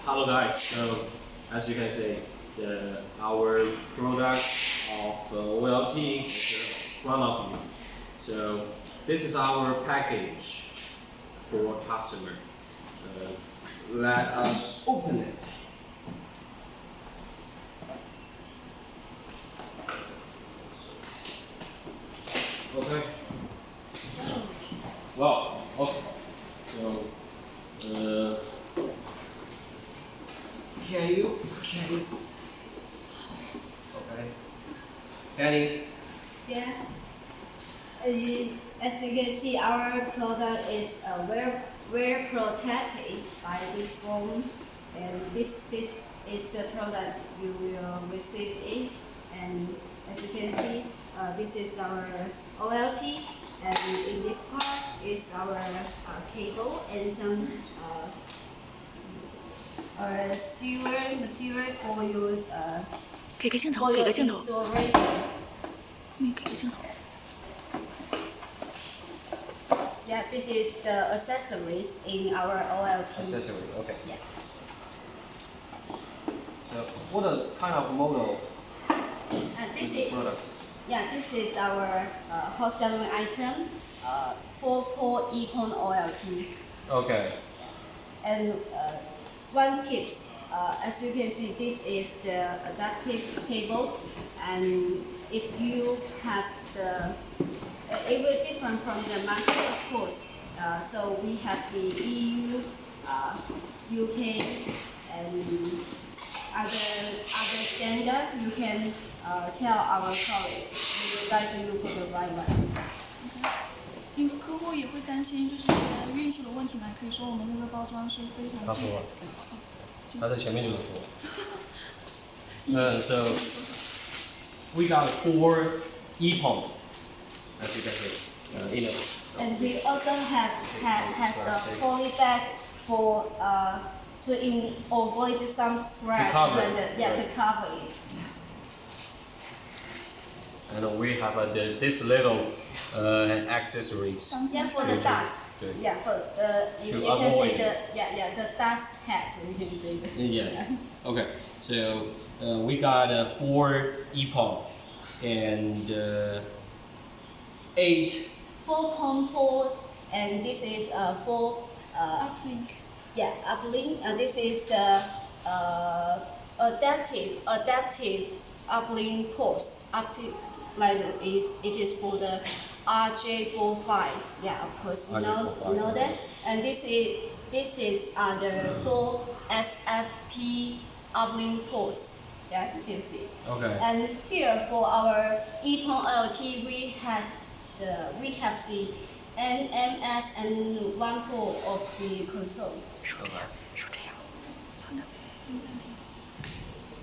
Hello guys, so as you can see, our product of OLT is in front of you. So this is our package for customer. Let us open it. Okay. Well, okay. So, can you? Okay. Penny. Yeah. As you can see, our product is well protected by this foam, and this is the product you will receive it. And as you can see, this is our OLT, and in this part is our cable and some steel material for your 给个镜头， for 给 your 个镜头， installation. 给个镜头。 Yeah, this is the accessories in our OLT. Accessory. Okay. Yeah. So, what kind of model This is product? this is our hot selling item, 4-pole EPON OLT. Okay. And one tips, as you can see, this is the adaptive cable, and if you have it will different from the market, of course. So we have the EU, UK, and other standard. You can tell our colleague. We will guide you for the right one. 因为客户也会担心，就是运输的问题嘛，可以说我们那个包装是非常他说了，他在前面就是说。So we got 4 EPON, as you can see, in it. And we also has a poly bag for to avoid some scratch cover when it, to cover it. And we have this little accessories. Yeah, for the dust. Good. Yeah, for you can avoid say the dust hat. You can say that. Yeah. Okay. So we got 4 EPON and 8. 4-pole ports, and this is 4 uplink. Yeah, uplink. This is the adaptive uplink post. Uptake like it is for the RJ45. Yeah, of course you know that. And this is the 4 SFP uplink post. Yeah, you can see. Okay. And here for our EPON LT, we have the NMS and 1 pole of the console. Okay. 是这样，算的，先暂停。